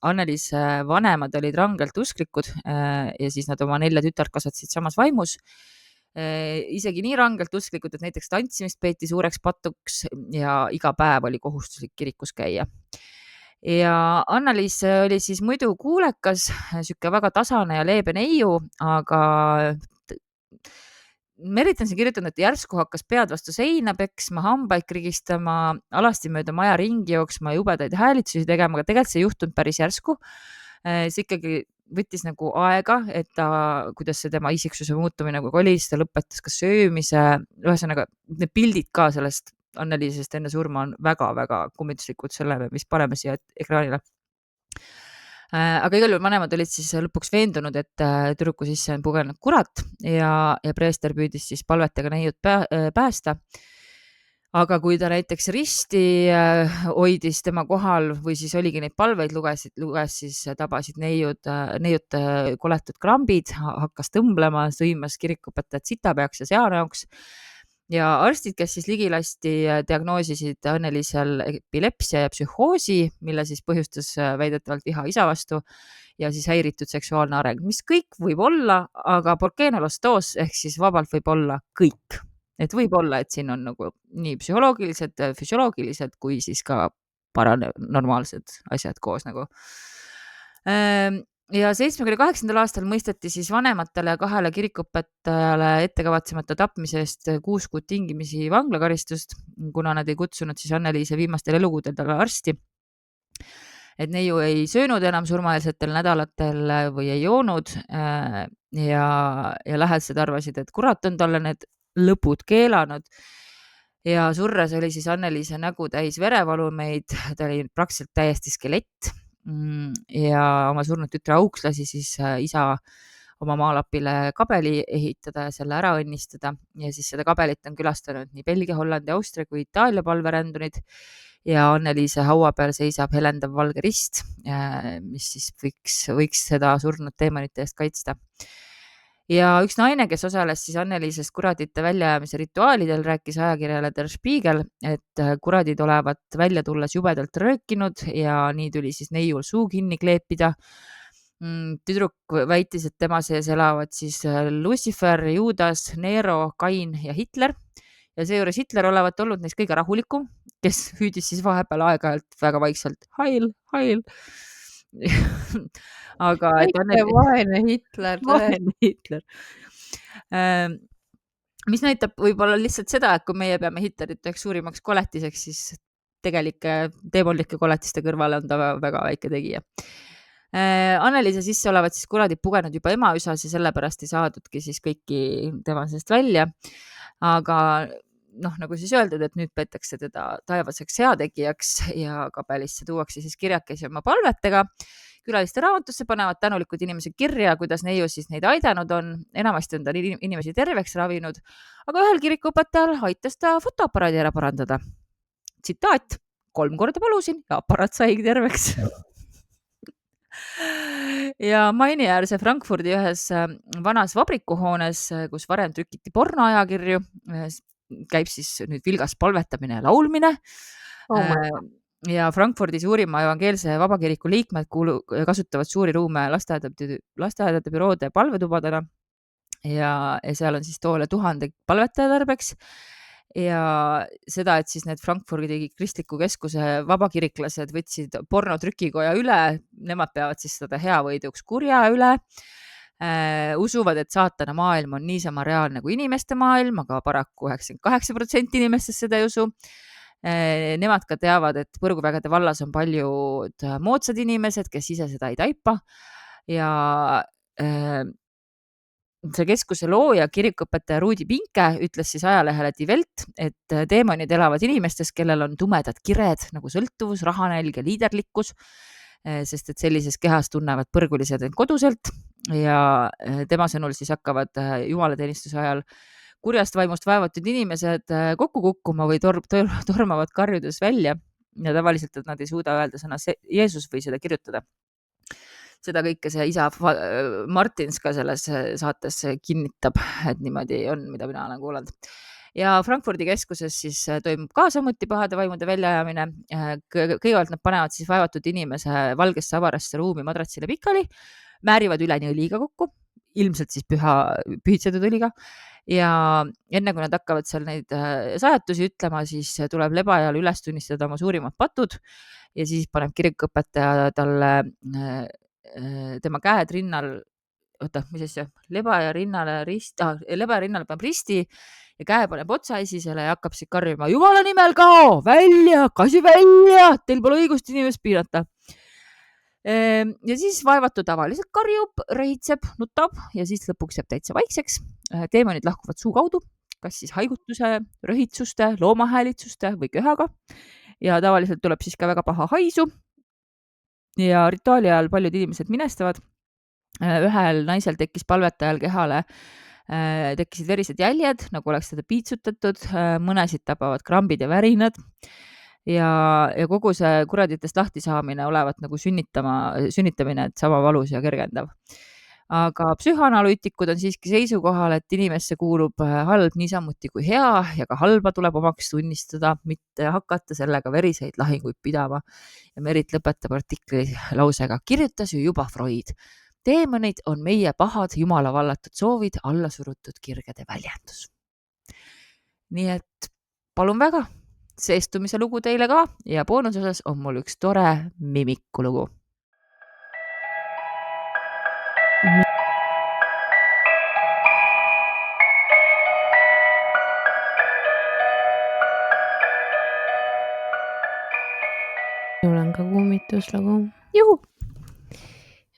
Anneliis vanemad olid rangelt usklikud ja siis nad oma 4 tütart kasvatasid samas vaimus. Isegi nii rangelt usklikud, et näiteks tantsimist peeti suureks patuks ja iga päev oli kohustuslik kirikus käia. Ja Anneliis oli siis muidu kuulekas, siuke väga tasane ja leebe neiu, aga Merit on siin kirjutanud, et järsku hakkas pead vastu seina peksma, hambaid krigistama, alasti mööda maja ringi jooksma, jubedaid häälitsusi tegema, aga tegelikult see ei juhtunud päris järsku. See ikkagi võttis nagu aega, et kuidas see tema isiksuse muutumine nagu oli, siis ta lõpetas ka söömise. Ühesõnaga, need pildid ka sellest Anneliisest enne surma on väga-väga kummituslikud sellele, mis paneme siia ekraanile. Aga igal juhul vanemad olid siis lõpuks veendunud, et tüdruku sisse on pugenud kurat ja preester püüdis siis palvetega neiut päästa. Aga kui ta näiteks risti hoidis tema kohal või siis oligi neid palveid luges, siis tabasid neiut koletud krambid, hakkas tõmblema, sõimas kirikuõpetajad sitapeaks ja seaneoks. Ja arstid, kes siis ligilasti diagnoosisid Anneliisel epilepsia ja psühhoosi, mille siis põhjustas väidetavalt viha isa vastu ja siis häiritud seksuaalne areng, mis kõik võib olla, aga porkenolostoos ehk siis vabalt võib olla kõik. Et võib olla, et siin on nagu nii psühholoogilised, füsioloogilised kui siis ka paranormaalsed asjad koos nagu. Ja 78. aastal mõisteti siis vanematele ja 2 kirikuõpetajale ettekavatsemata tapmise eest 6 kuud tingimisi vanglakaristust, kuna nad ei kutsunud siis Anneliise viimastel elukuudel talle arsti. Et neiu ei söönud enam surmaeelsetel nädalatel või ei joonud ja lähedased arvasid, et kurat on talle need lõpud keelanud. Ja surres oli siis Anneliise nägu täis verevalumeid, ta oli praktiliselt täiesti skelett. Ja oma surnud tütre auks lasi siis isa oma maalapile kabeli ehitada ja selle ära õnnistada. Ja siis seda kabelit on külastanud nii Belgia, Hollandi, Austria kui Itaalia palverändurid. Ja Anneliise haua peal seisab helendav valge rist, mis siis võiks seda surnud teemonite eest kaitsta. Ja üks naine, kes osales siis Anneliisest kuradite väljajäämise rituaalidel, rääkis ajakirjale Der Spiegel, et kuradid olevat välja tulles jubedalt röökinud ja nii tuli siis neiul suu kinni kleepida. Tüdruk väitis, et tema sees elavad siis Lucifer, Juudas, Nero, Kain ja Hitler. Ja seejuures Hitler olevat olnud neist kõige rahulikum, kes hüüdis siis vahepeal aeg-ajalt väga vaikselt Heil, Heil. Aga väike vaene Hitler. Vaene Hitler. Mis näitab võib-olla lihtsalt seda, et kui meie peame Hitlerit üheks suurimaks koletiseks, siis tegelike teemonlike koletiste kõrvale on ta väga väike tegija. Anneliise sisse olevat siis kuradid pugenud juba emaüsas ja sellepärast ei saadudki siis kõiki tema seest välja. Aga nagu siis öeldud, et nüüd peetakse teda taevaseks heategijaks ja kabelisse tuuakse siis kirjakesi oma palvetega. Külaliste raamatusse panevad tänulikud inimesed kirja, kuidas neiu siis neid aidanud on. Enamasti on ta inimesi terveks ravinud, aga ühel kirikuõpetajal aitas ta fotoaparaadi ära parandada. Tsitaat: 3 korda palusin ja aparaat saigi terveks. Ja Maini-äärse Frankfurdi ühes vanas vabrikuhoones, kus varem trükiti pornoajakirju, käib siis nüüd vilgas palvetamine ja laulmine. Ja Frankfurdi suurima evangeelse vabakiriku liikmed kasutavad suuri ruume lasteaedade, büroode palvetubadena ja seal on siis toole 1000 palvetaja tarbeks. Ja seda, et siis need Frankfurdi kristliku keskuse vabakiriklased võtsid pornotrükikoja üle, nemad peavad siis seda heavõiduks kurja üle. Usuvad, et saatana maailm on niisama reaalne kui inimeste maailm, aga paraku 98% inimestest seda ei usu. Nemad ka teavad, et põrguvägede vallas on paljud moodsad inimesed, kes ise seda ei taipa. Ja see keskuse looja, kirikuõpetaja Rudi Pinke ütles siis ajalehele Die Welt, et teemonid elavad inimestes, kellel on tumedad kired nagu sõltuvus, rahanälg ja liiderlikkus, sest et sellises kehas tunnevad põrgulised end koduselt ja tema sõnul siis hakkavad jumalateenistuse ajal kurjast vaimust vaevatud inimesed kokku kukkuma või tormavad karjudes välja ja tavaliselt nad ei suuda öelda sõna Jeesus või seda kirjutada. Seda kõike see isa Martins ka selles saates kinnitab, et niimoodi on, mida mina olen kuulanud. Ja Frankfurdi keskuses siis toimub ka samuti pahade vaimude väljaajamine. Kõigepealt nad panevad siis vaevatud inimese valgesse avarasse ruumi madratsile pikali, määrivad üleni õliga kokku, ilmselt siis pühitsetud õliga. Ja enne kui nad hakkavad seal neid sajatusi ütlema, siis tuleb lebajal üles tunnistada oma suurimad patud ja siis paneb kirikuõpetaja talle tema käed rinnal, mis asja, lebaja rinnale paneb risti ja käe paneb otsaesisele ja hakkab siis karjuma, Jumala nimel kao, välja, kasi välja, teil pole õigust inimest piirata. Ja siis vaevatu tavaliselt karjub, rõhitseb, nutab ja siis lõpuks jääb täitsa vaikseks. Teemonid lahkuvad suu kaudu, kas siis haigutuse, rõhitsuste, loomahäälitsuste või köhaga ja tavaliselt tuleb siis ka väga paha haisu. Ja rituaali ajal paljud inimesed minestavad. Ühel naisel tekkis palvetajal kehale, tekkisid verised jäljed, nagu oleks teda piitsutatud, mõnesid tapavad krambid ja värinad ja kogu see kuraditest lahti saamine olevat nagu sünnitamine, et sama valus ja kergendav. Aga psühhoanalüütikud on siiski seisukohal, et inimesse kuulub halb niisamuti kui hea ja ka halba tuleb omaks tunnistada, mitte hakata sellega veriseid lahinguid pidama. Ja Merit lõpetab artikli lausega, kirjutas ju juba Freud. Teemonid on meie pahad jumala vallatud soovid, alla surutud kirgede väljendus. Nii et palun väga, seestumise lugu teile ka ja boonusosas on mul üks tore mimiku lugu. Mul on ka kummituslugu. Juhu!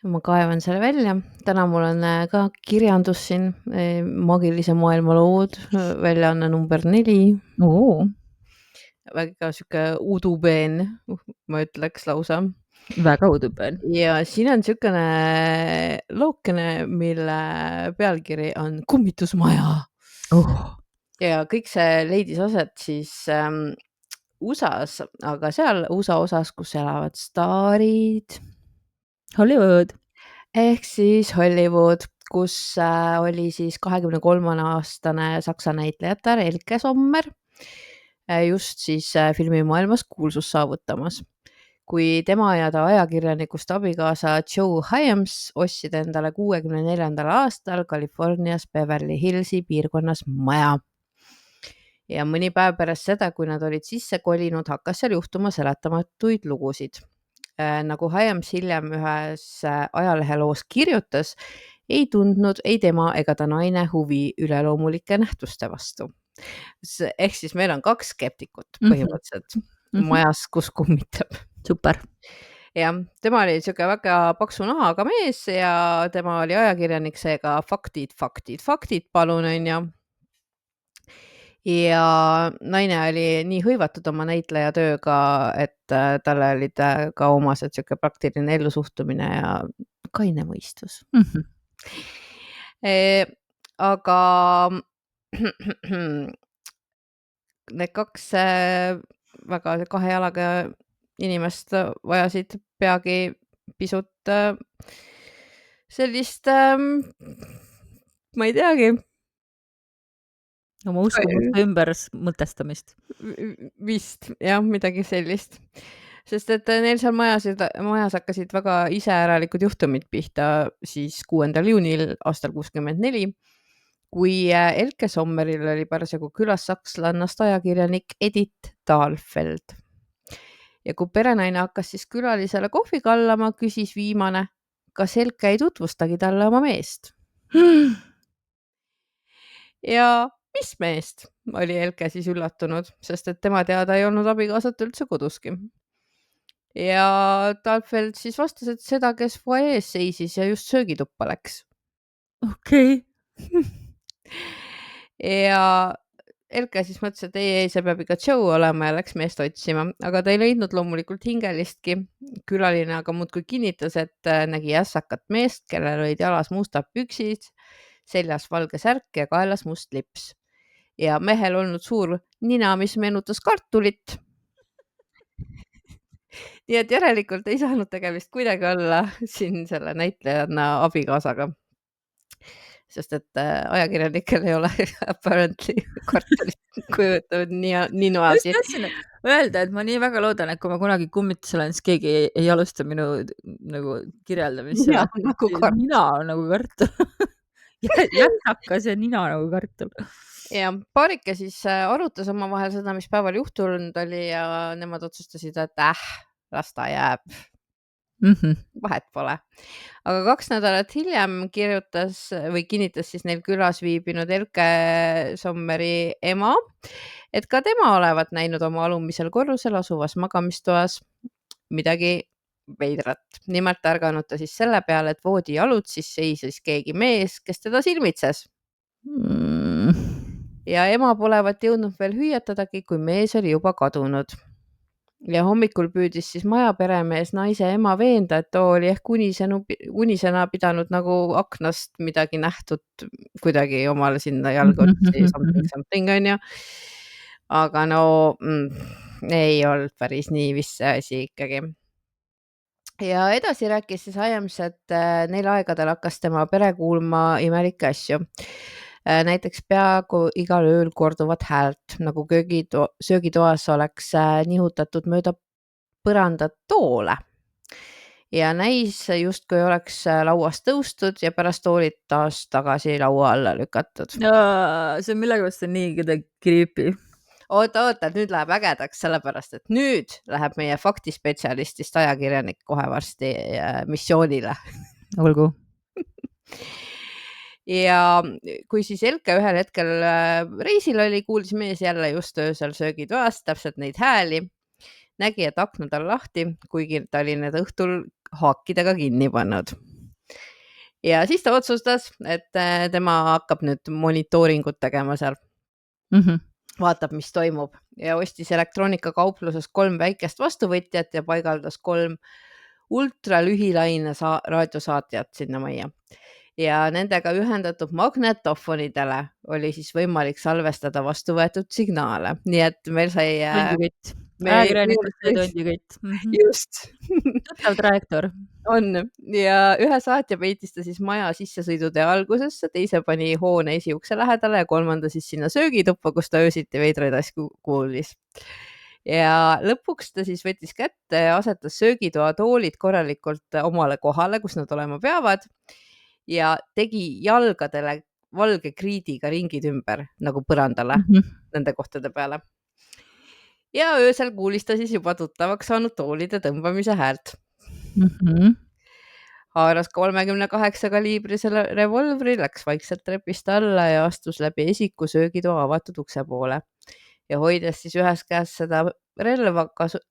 Ma kaevan selle välja. Täna mul on ka kirjandus siin, Magilise maailma lood, väljaanne number 4. Väga siuke udupeen, ma ütleks lausa. Väga udupeen. Ja siin on siukene lookene, mille pealkiri on Kummitusmaja. Ja kõik see leidis aset siis USA-s, aga seal USA osas, kus elavad staarid. Hollywood. Ehk siis Hollywood, kus oli siis 23-aastane saksa näitlejatar Elke Sommer just siis filmimaailmas kuulsust saavutamas. Kui tema ja ta ajakirjanikust abikaasa Joe Hyams ostsid endale 64. aastal Californias Beverly Hillsi piirkonnas maja. Ja mõni päev pärast seda, kui nad olid sisse kolinud, hakkas seal juhtuma seletamatuid lugusid. Nagu Hyams hiljem ühes ajaleheloos kirjutas, ei tundnud ei tema ega ta naine huvi üleloomulike nähtuste vastu. Ehk siis meil on 2 skeptikut põhimõtteliselt majas, kus kummitab. Super. Ja tema oli siuke väga paksu nahaga mees ja tema oli ajakirjanik, seega faktid, palun, onju. Ja naine oli nii hõivatud oma näitleja tööga, et talle olid ka omased siuke praktiline ellusuhtumine ja kaine mõistus. Aga need 2 väga 2 jalaga inimest vajasid peagi pisut sellist, ma ei teagi, oma uskumuste ümber mõtestamist. Vist, jah, midagi sellist. Sest et neil seal majas hakkasid väga iseäralikud juhtumid pihta siis 6. juunil aastal 64, kui Elke Sommeril oli parasjagu külas sakslannast ajakirjanik Edith Dahlfeld. Ja kui perenaine hakkas siis külalisele kohvi kallama, küsis viimane, kas Elke ei tutvustagi talle oma meest. Ja mis meest, oli Elke siis üllatunud, sest et tema teada ei olnud abikaasat üldse koduski. Ja Dahlfeld siis vastas, et seda, kes foajees seisis ja just söögituppa läks. Okei. Ja Elke siis mõtles, et ei, see peab ikka Joe olema ja läks meest otsima, aga ta ei leidnud loomulikult hingelistki. Külaline aga muudkui kinnitas, et nägi ässakat meest, kellel olid jalas mustad püksid, seljas valge särk ja kaelas must lips. Ja mehel olnud suur nina, mis meenutas kartulit. Nii et järelikult ei saanud tegemist kuidagi olla siin selle näitlejanna abikaasaga. Sest et ajakirjanikel ei ole apparently kartulit kujutavad nii noasi. Öelda, et ma nii väga loodan, et kui ma kunagi kummitus olen, siis keegi ei alusta minu nagu kirjeldamist. Nina on nagu kartul. Jätsakas ja nina nagu kartul. Ja paarike siis arutas omavahel seda, mis päeval juhtunud oli ja nemad otsustasid, et las ta jääb. Vahet pole. Aga 2 nädalat hiljem kinnitas siis neil külas viibinud Elke Sommeri ema, et ka tema olevat näinud oma alumisel korrusel asuvas magamistoas midagi veidrat. Nimelt ärganud ta siis selle peale, et voodi jalutsis seisis keegi mees, kes teda silmitses. Ja ema polevat jõudnud veel hüüatadagi, kui mees oli juba kadunud. Ja hommikul püüdis siis maja peremees naise ema veenda, et too oli ehk unisena pidanud nagu aknast midagi nähtud kuidagi omale sinna jalgotsi something onju. Aga no ei olnud päris nii vist see asi ikkagi. Ja edasi rääkis siis Hyams, et neil aegadel hakkas tema pere kuulma imelikke asju. Näiteks peaaegu igal ööl korduvat häält, nagu söögitoas oleks nihutatud mööda põrandat toole. Ja näis justkui oleks lauast tõustud ja pärast toolid taas tagasi laua alla lükatud. See on millegipärast nii kuidagi creepy. Oota, nüüd läheb ägedaks, sellepärast, et nüüd läheb meie faktispetsialistist ajakirjanik kohe varsti missioonile. Olgu. Ja kui siis Elke ühel hetkel reisil oli, kuulis mees jälle just öösel söögitoast täpselt neid hääli. Nägi, et aknad on lahti, kuigi ta oli need õhtul haakidega kinni pannud. ja siis ta otsustas, et tema hakkab nüüd monitooringut tegema seal. Vaatab, mis toimub ja ostis elektroonikakaupluses 3 väikest vastuvõtjat ja paigaldas 3 ultralühilaine raadiosaatjat sinna majja. Ja nendega ühendatud magnetofonidele oli siis võimalik salvestada vastu võetud signaale. Nii et meil sai... Tondikütt. Ajakirjanikust tondikütt. Just. Tuttav trajektoor. On. Ja ühe saatja peitis ta siis maja sissesõidutee algusesse, teise pani hoone esiukse lähedale ja 3. siis sinna söögituppa, kus ta öösiti veidraid asju kuulis. Ja lõpuks ta siis võttis kätte ja asetas söögitoa toolid korralikult omale kohale, kus nad olema peavad ja tegi jalgadele valge kriidiga ringid ümber nagu põrandale nende kohtade peale. Ja öösel kuulis ta siis juba tuttavaks saanud toolide tõmbamise häält. Haaras 38 kaliibrisele revolvri, läks vaikselt trepist alla ja astus läbi esiku söögitoa avatud ukse poole. Ja hoides siis ühes käes seda relva,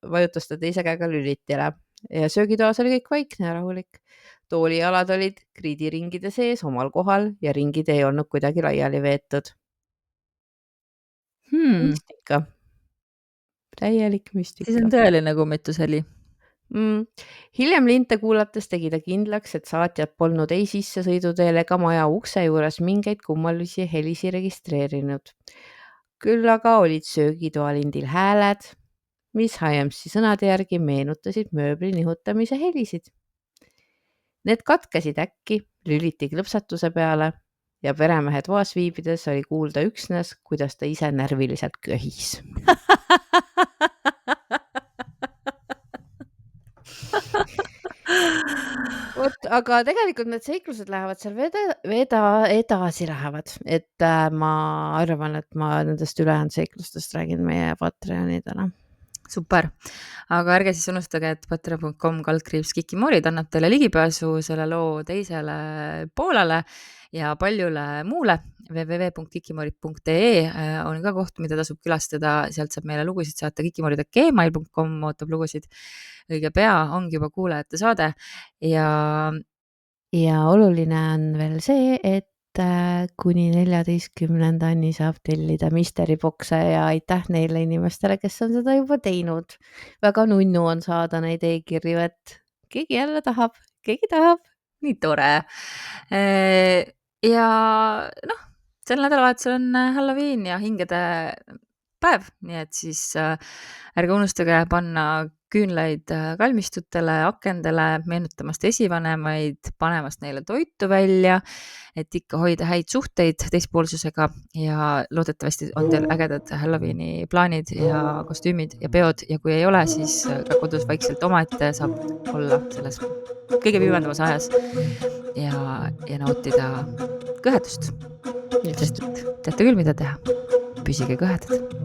vajutas ta teise käega lülitile. Ja söögitoas oli kõik vaikne ja rahulik. Toolijalad olid kriidiringide sees omal kohal ja ringid ei olnud kuidagi laiali veetud. Müstika. Täielik müstika. Siis on tõeline kummituseli. Hiljem linte kuulates tegi ta kindlaks, et saatjad polnud ei sissesõiduteel ega maja ukse juures mingeid kummalisi helisi registreerinud. Küll aga olid söögitoalindil hääled, mis Hyamsi sõnade järgi meenutasid mööbli nihutamise helisid. Need katkesid äkki lüliti klõpsatuse peale ja peremehe toas viibides oli kuulda üksnes, kuidas ta ise närviliselt köhis. Vot, aga tegelikult need seiklused lähevad seal edasi lähevad, et ma arvan, et ma nendest ülejäänud seiklustest räägin meie Patreonidele. Super, aga ärge siis unustage, et patreon.com/kikimoorid annab teile ligipääsu selle loo teisele poolele ja paljule muule. www.kikimoorid.ee on ka koht, mida tasub külastada, sealt saab meile lugusid saata. kikimoorid@gmail.com ootab lugusid. Õige pea ongi juba kuulajate saade ja oluline on veel see, et kuni 14. saab tellida mystery boxe ja aitäh neile inimestele, kes on seda juba teinud. Väga nunnu on saada neid e-kirju, et keegi jälle tahab, keegi tahab. Nii tore. Ja sel nädalavahetusel on Halloween ja hingede päev, nii et siis ärge unustage panna küünlaid kalmistutele, akendele, meenutamast esivanemaid, panemast neile toitu välja, et ikka hoida häid suhteid teispoolsusega ja loodetavasti on teil ägedad Halloweeni plaanid ja kostüümid ja peod ja kui ei ole, siis ka kodus vaikselt omaette saab olla selles kõige pimendamas ajas ja nautida kõhedust. Sest teate küll, mida teha. Püsige kõhedad.